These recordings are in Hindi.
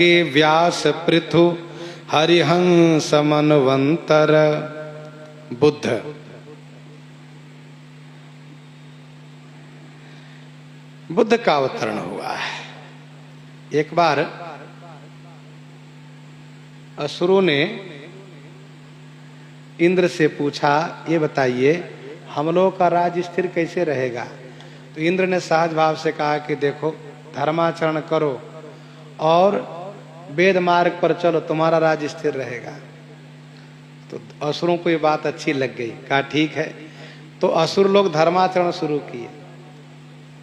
के व्यास पृथु हरिहंस मनवंतर। बुद्ध बुद्ध का अवतरण हुआ है। एक बार असुरों ने इंद्र से पूछा, ये बताइए हम लोगों का राज्य स्थिर कैसे रहेगा। तो इंद्र ने सहज भाव से कहा कि देखो, धर्माचरण करो और वेद मार्ग पर चलो, तुम्हारा राज्य स्थिर रहेगा। तो असुरों को ये बात अच्छी लग गई। कहा ठीक है। तो असुर लोग धर्माचरण शुरू किए,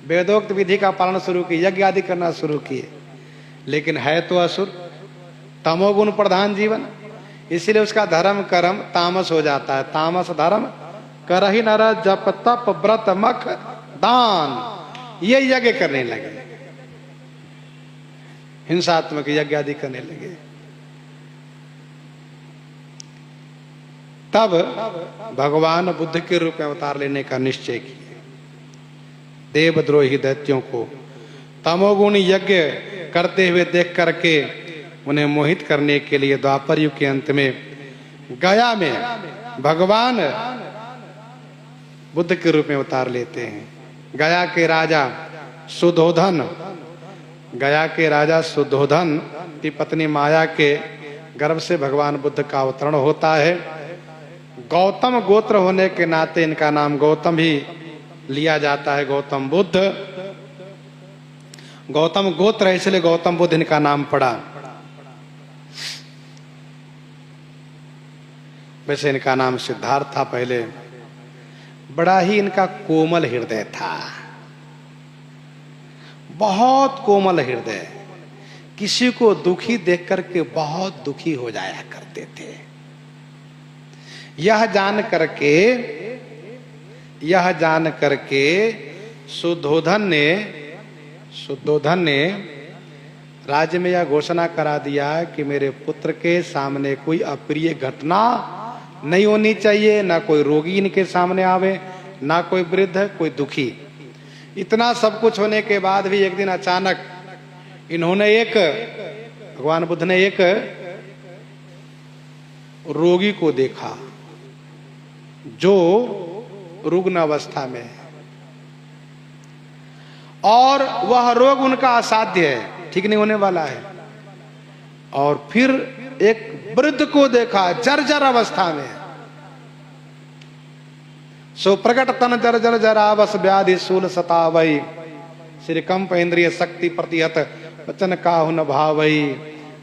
वेदोक्त विधि का पालन शुरू किए, यज्ञ आदि करना शुरू किए। लेकिन है तो असुर, तमोगुण प्रधान जीवन, इसीलिए उसका धर्म कर्म तामस हो जाता है। तामस धर्म करहि नर जप तप व्रत मख दान, ये यज्ञ करने लगे, हिंसात्मक यज्ञ आदि करने लगे। तब भगवान बुद्ध के रूप में अवतार लेने का निश्चय किया। देवद्रोही दैत्यों को तमोगुण यज्ञ करते हुए देख करके उन्हें मोहित करने के लिए द्वापर युग के अंत में गया में भगवान बुद्ध के रूप में अवतार लेते हैं। गया के राजा सुद्धोधन की पत्नी माया के गर्भ से भगवान बुद्ध का अवतरण होता है। गौतम गोत्र होने के नाते इनका नाम गौतम ही लिया जाता है। गौतम बुद्ध, गौतम गोत्र है इसलिए गौतम बुद्ध इनका नाम पड़ा। वैसे इनका नाम सिद्धार्थ था पहले। बड़ा ही इनका कोमल हृदय था, बहुत कोमल हृदय। किसी को दुखी देख करके बहुत दुखी हो जाया करते थे। यह जान करके सुद्धोधन ने राज्य में यह घोषणा करा दिया कि मेरे पुत्र के सामने कोई अप्रिय घटना नहीं होनी चाहिए, ना कोई रोगी इनके सामने आवे, ना कोई वृद्ध, कोई दुखी। इतना सब कुछ होने के बाद भी एक दिन अचानक भगवान बुद्ध ने एक रोगी को देखा जो रुग्ण अवस्था में है और वह रोग उनका असाध्य है, ठीक नहीं होने वाला है। और फिर एक वृद्ध को देखा जर्जर अवस्था में, सो प्रकट तन जर्जर जरावस व्याधि शूल सतावई, श्री कंप इंद्रिय शक्ति प्रतिहत वचन काहु न भावई।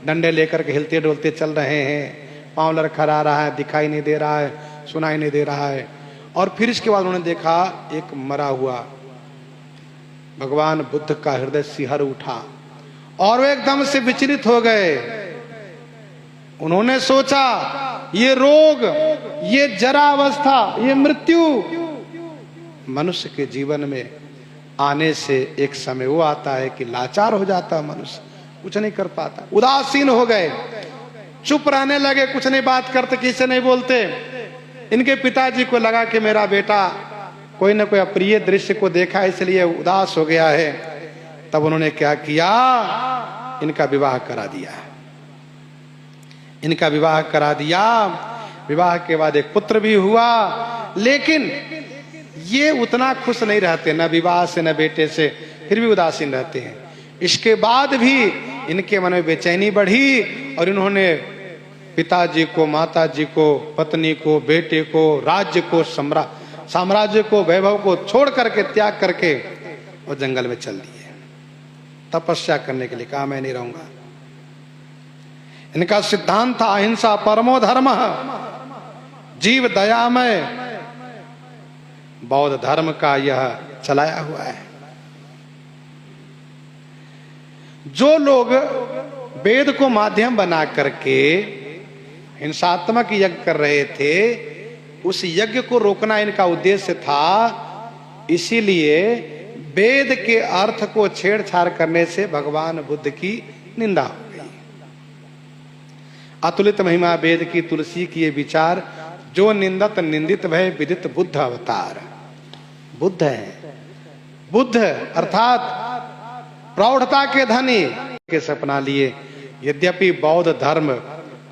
डंडे लेकर के हिलते डोलते चल रहे हैं, पांव लड़खड़ा रहा है, दिखाई नहीं दे रहा है, सुनाई नहीं दे रहा है। और फिर इसके बाद उन्होंने देखा एक मरा हुआ। भगवान बुद्ध का हृदय सिहर उठा और वे एकदम से विचलित हो गए। उन्होंने सोचा ये रोग, ये जरावस्था, ये मृत्यु मनुष्य के जीवन में आने से एक समय वो आता है कि लाचार हो जाता है मनुष्य, कुछ नहीं कर पाता। उदासीन हो गए, चुप रहने लगे, कुछ नहीं बात करते, किसी से नहीं बोलते। इनके पिताजी को लगा कि मेरा बेटा कोई ना कोई अप्रिय दृश्य को देखा इसलिए उदास हो गया है। तब उन्होंने क्या किया, इनका विवाह करा दिया। विवाह के बाद एक पुत्र भी हुआ। लेकिन ये उतना खुश नहीं रहते, न विवाह से न बेटे से, फिर भी उदासीन रहते हैं। इसके बाद भी इनके मन में बेचैनी बढ़ी और इन्होंने पिताजी को, माताजी को, पत्नी को, बेटे को, राज्य को, साम्राज्य को, वैभव को छोड़ करके, त्याग करके और जंगल में चल दिए तपस्या करने के लिए। कहा मैं नहीं रहूंगा। इनका सिद्धांत था अहिंसा परमो धर्म, जीव दयामय। बौद्ध धर्म का यह चलाया हुआ है। जो लोग वेद को माध्यम बना करके हिंसात्मक यज्ञ कर रहे थे, उस यज्ञ को रोकना इनका उद्देश्य था। इसीलिए वेद के अर्थ को छेड़छाड़ करने से भगवान बुद्ध की निंदा हो गई। अतुलित महिमा वेद की तुलसी की ये विचार, जो निंदत निंदित भय विदित बुद्ध अवतार। बुद्ध है, बुद्ध अर्थात प्रौढ़ता के धनी के सपना लिए यद्यपि बौद्ध धर्म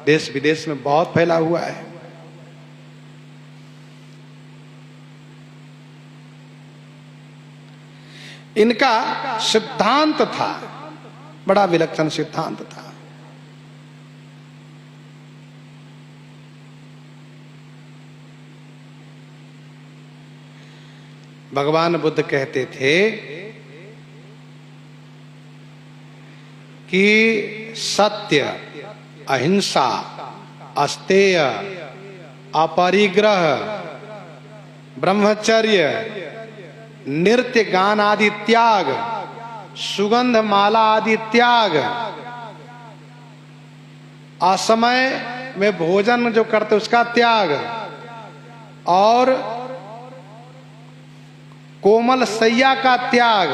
देश विदेश में बहुत फैला हुआ है, इनका सिद्धांत था, बड़ा विलक्षण सिद्धांत था। भगवान बुद्ध कहते थे कि सत्य, अहिंसा, अस्तेय, अपरिग्रह, ब्रह्मचर्य, नृत्य गान आदि त्याग, सुगंध माला आदि त्याग, असमय में भोजन जो करते उसका त्याग, और कोमल सैया का त्याग,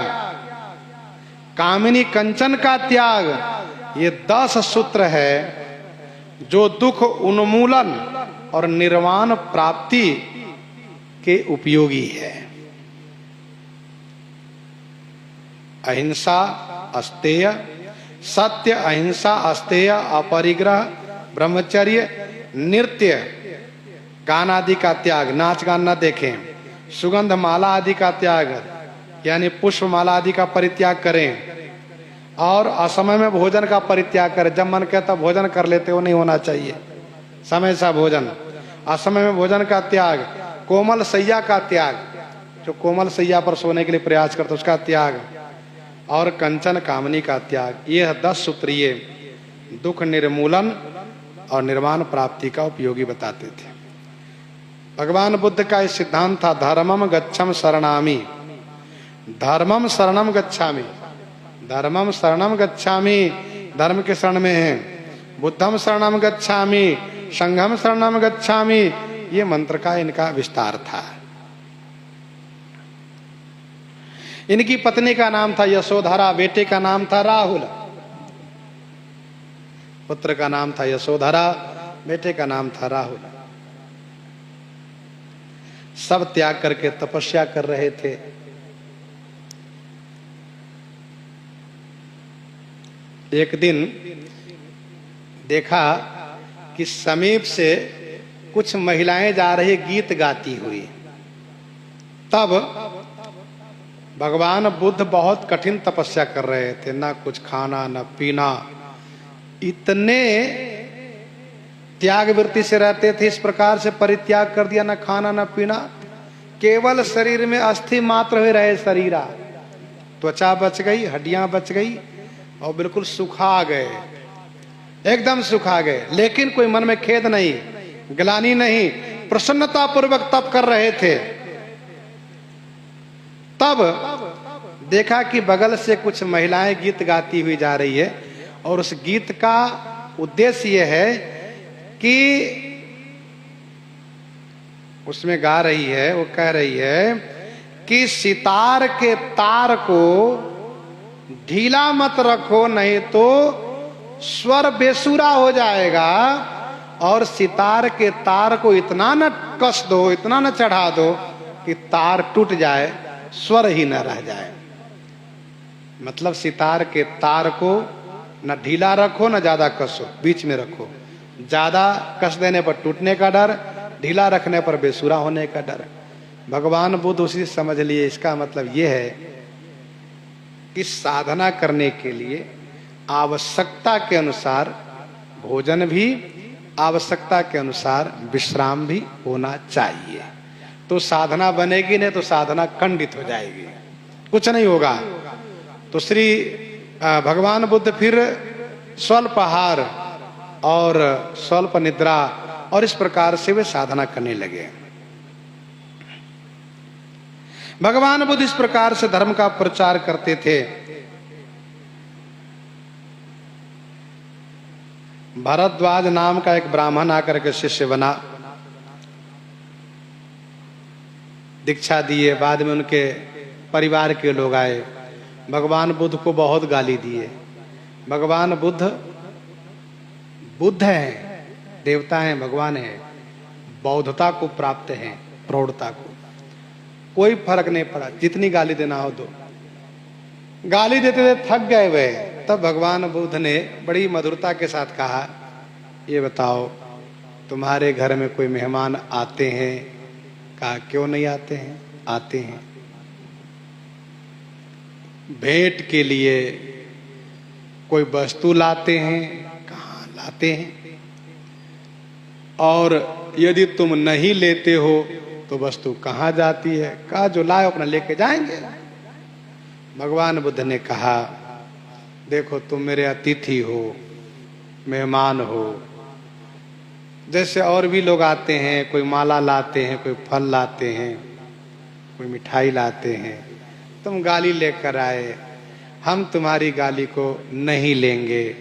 कामिनी कंचन का त्याग, ये 10 सूत्र है जो दुख उन्मूलन और निर्वाण प्राप्ति के उपयोगी है। अहिंसा, अस्तेय, सत्य, अहिंसा, अस्तेय, अपरिग्रह, ब्रह्मचर्य, नृत्य गान आदि का त्याग, नाच गान न देखें, सुगंध माला आदि का त्याग यानी पुष्प माला आदि का परित्याग करें, और असमय में भोजन का परित्याग करें। जब मन कहता भोजन कर लेते हो, नहीं होना चाहिए, समय सा भोजन, असमय में भोजन का त्याग, कोमल सैया का त्याग, जो कोमल सैया पर सोने के लिए प्रयास करते उसका त्याग, और कंचन कामनी का त्याग। यह 10 सूत्रीय दुख निर्मूलन और निर्वाण प्राप्ति का उपयोगी बताते थे। भगवान बुद्ध का इस सिद्धांत था, धर्मम गच्छम शरणामि, धर्मम शरणम गच्छामि, धर्मम शरणम गच्छामि, धर्म के शरण में है, बुद्धम शरणम गच्छामि, संघम शरणम गच्छामि, ये मंत्र का इनका विस्तार था। इनकी पत्नी का नाम था यशोधरा, बेटे का नाम था राहुल, पुत्र का नाम था यशोधरा, बेटे का नाम था राहुल। सब त्याग करके तपस्या कर रहे थे। एक दिन देखा कि समीप से कुछ महिलाएं जा रही गीत गाती हुई। तब भगवान बुद्ध बहुत कठिन तपस्या कर रहे थे, ना कुछ खाना ना पीना, इतने त्याग वृत्ति से रहते थे, इस प्रकार से परित्याग कर दिया, ना खाना ना पीना, केवल शरीर में अस्थि मात्र हुए रहे शरीरा, त्वचा बच गई, हड्डियां बच गई और बिल्कुल सुखा गए, एकदम सुखा गए। लेकिन कोई मन में खेद नहीं, ग्लानि नहीं, प्रसन्नता पूर्वक तप कर रहे थे। तब देखा कि बगल से कुछ महिलाएं गीत गाती हुई जा रही है, और उस गीत का उद्देश्य यह है कि उसमें गा रही है, वो कह रही है कि सितार के तार को ढीला मत रखो, नहीं तो स्वर बेसुरा हो जाएगा, और सितार के तार को इतना न कस दो, इतना न चढ़ा दो कि तार टूट जाए, स्वर ही न रह जाए। मतलब सितार के तार को न ढीला रखो न ज्यादा कसो, बीच में रखो। ज्यादा कस देने पर टूटने का डर, ढीला रखने पर बेसुरा होने का डर। भगवान बुद्ध उसी समझ लिए। इसका मतलब यह है कि साधना करने के लिए आवश्यकता के अनुसार भोजन भी, आवश्यकता के अनुसार विश्राम भी होना चाहिए, तो साधना बनेगी, नहीं तो साधना खंडित हो जाएगी, कुछ नहीं होगा। तो श्री भगवान बुद्ध फिर स्वल्प आहार और स्वल्प निद्रा और इस प्रकार से वे साधना करने लगे। भगवान बुद्ध इस प्रकार से धर्म का प्रचार करते थे। भरद्वाज नाम का एक ब्राह्मण आकर के शिष्य बना, दीक्षा दिए। बाद में उनके परिवार के लोग आए, भगवान बुद्ध को बहुत गाली दिए। भगवान बुद्ध बुद्ध हैं, देवता हैं, भगवान हैं, बौद्धता को प्राप्त हैं, प्रौढ़ता को, कोई फर्क नहीं पड़ा, जितनी गाली देना हो दो। गाली देते थे, थक गए वे, तब भगवान बुद्ध ने बड़ी मधुरता के साथ कहा, ये बताओ तुम्हारे घर में कोई मेहमान आते हैं? कहा क्यों नहीं आते हैं? आते हैं। भेंट के लिए कोई वस्तु लाते हैं? कहाँ लाते हैं। और यदि तुम नहीं लेते हो तो वस्तु कहाँ जाती है? कहा जो लाए अपना लेके जाएंगे। भगवान बुद्ध ने कहा, देखो तुम मेरे अतिथि हो, मेहमान हो। जैसे और भी लोग आते हैं, कोई माला लाते हैं, कोई फल लाते हैं, कोई मिठाई लाते हैं। तुम गाली लेकर आए, हम तुम्हारी गाली को नहीं लेंगे।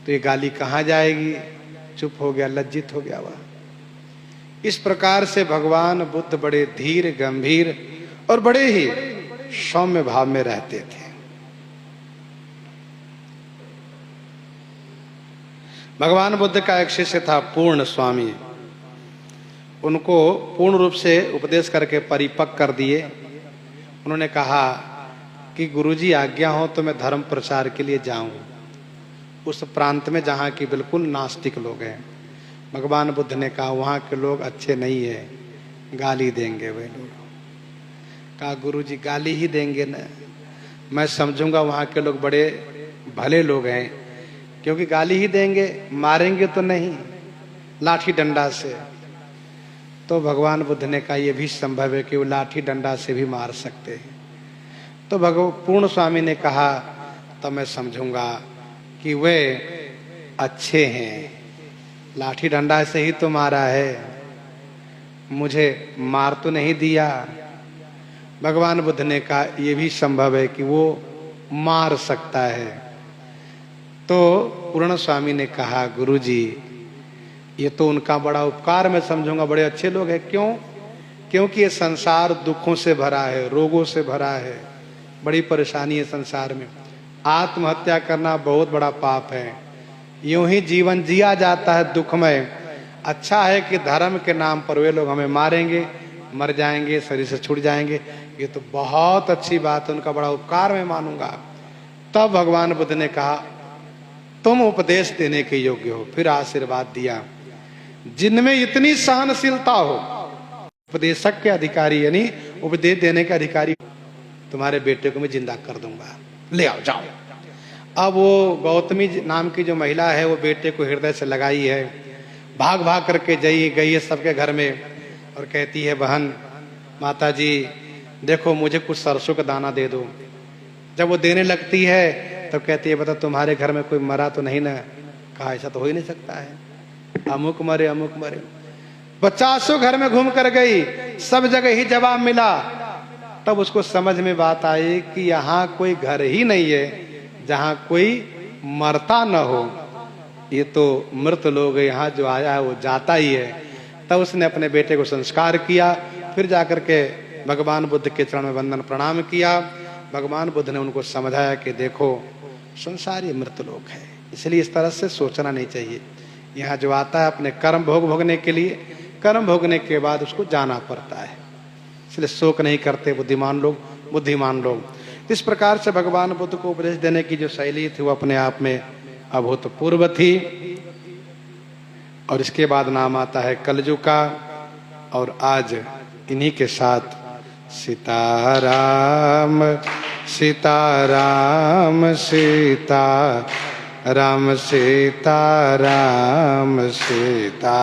तो ये गाली कहाँ जाएगी? चुप हो गया, लज्जित हो गया वह। इस प्रकार से भगवान बुद्ध बड़े धीर, गंभीर और बड़े ही सौम्य भाव में रहते थे। भगवान बुद्ध का एक शिष्य था पूर्ण स्वामी। उनको पूर्ण रूप से उपदेश करके परिपक्व कर दिए। उन्होंने कहा कि गुरुजी आज्ञा हो तो मैं धर्म प्रचार के लिए जाऊं उस प्रांत में जहाँ की बिल्कुल नास्तिक लोग हैं। भगवान बुद्ध ने कहा वहाँ के लोग अच्छे नहीं है, गाली देंगे वे लोग। कहा गुरुजी गाली ही देंगे ना, मैं समझूंगा वहाँ के लोग बड़े भले लोग हैं, क्योंकि गाली ही देंगे, मारेंगे तो नहीं लाठी डंडा से। तो भगवान बुद्ध ने कहा यह भी संभव है कि वो लाठी डंडा से भी मार सकते हैं। तो पूर्ण स्वामी ने कहा तब मैं समझूंगा कि वे अच्छे हैं, लाठी डंडा से ही तो मारा है, मुझे मार तो नहीं दिया। भगवान बुद्ध ने कहा यह भी संभव है कि वो मार सकता है। तो पूर्ण स्वामी ने कहा गुरुजी ये तो उनका बड़ा उपकार मैं समझूंगा, बड़े अच्छे लोग हैं। क्यों? क्योंकि ये संसार दुखों से भरा है, रोगों से भरा है, बड़ी परेशानी है संसार में। आत्महत्या करना बहुत बड़ा पाप है, यूं ही जीवन जिया जाता है दुखमय। अच्छा है कि धर्म के नाम पर वे लोग हमें मारेंगे, मर जाएंगे, शरीर से छूट जाएंगे, ये तो बहुत अच्छी बात है, उनका बड़ा उपकार मैं मानूंगा। तब भगवान बुद्ध ने कहा तुम उपदेश देने के योग्य हो। फिर आशीर्वाद दिया, जिनमें इतनी सहनशीलता हो, उपदेशक के अधिकारी यानी उपदेश देने के अधिकारी, तुम्हारे बेटे को मैं जिंदा कर दूंगा, ले आओ जाओ। अब वो गौतमी नाम की जो महिला है वो बेटे को हृदय से लगाई है, भाग भाग करके गई है सबके घर में और कहती है बहन माता जी देखो मुझे कुछ सरसों का दाना दे दो। जब वो देने लगती है तब तो कहती है बता तुम्हारे घर में कोई मरा तो नहीं ना? कहा ऐसा तो हो ही नहीं सकता है, अमुक मरे अमुक मरे। 50 घर में घूम कर गई, सब जगह ही जवाब मिला। तब उसको समझ में बात आई कि यहाँ कोई घर ही नहीं है जहाँ कोई मरता न हो, ये तो मृत लोग, यहाँ जो आया है वो जाता ही है। तब उसने अपने बेटे को संस्कार किया, फिर जाकर के भगवान बुद्ध के चरण में वंदन प्रणाम किया। भगवान बुद्ध ने उनको समझाया कि देखो संसार ये मृत लोग है, इसलिए इस तरह से सोचना नहीं चाहिए। यहाँ जो आता है अपने कर्म भोगने के लिए, कर्म भोगने के बाद उसको जाना पड़ता है, इसलिए शोक नहीं करते बुद्धिमान लोग। इस प्रकार से भगवान बुद्ध को उपदेश देने की जो शैली थी वो अपने आप में अभूतपूर्व थी। और इसके बाद नाम आता है कलयुग का। और आज इन्हीं के साथ सीताराम सीताराम सीताराम सीताराम सीता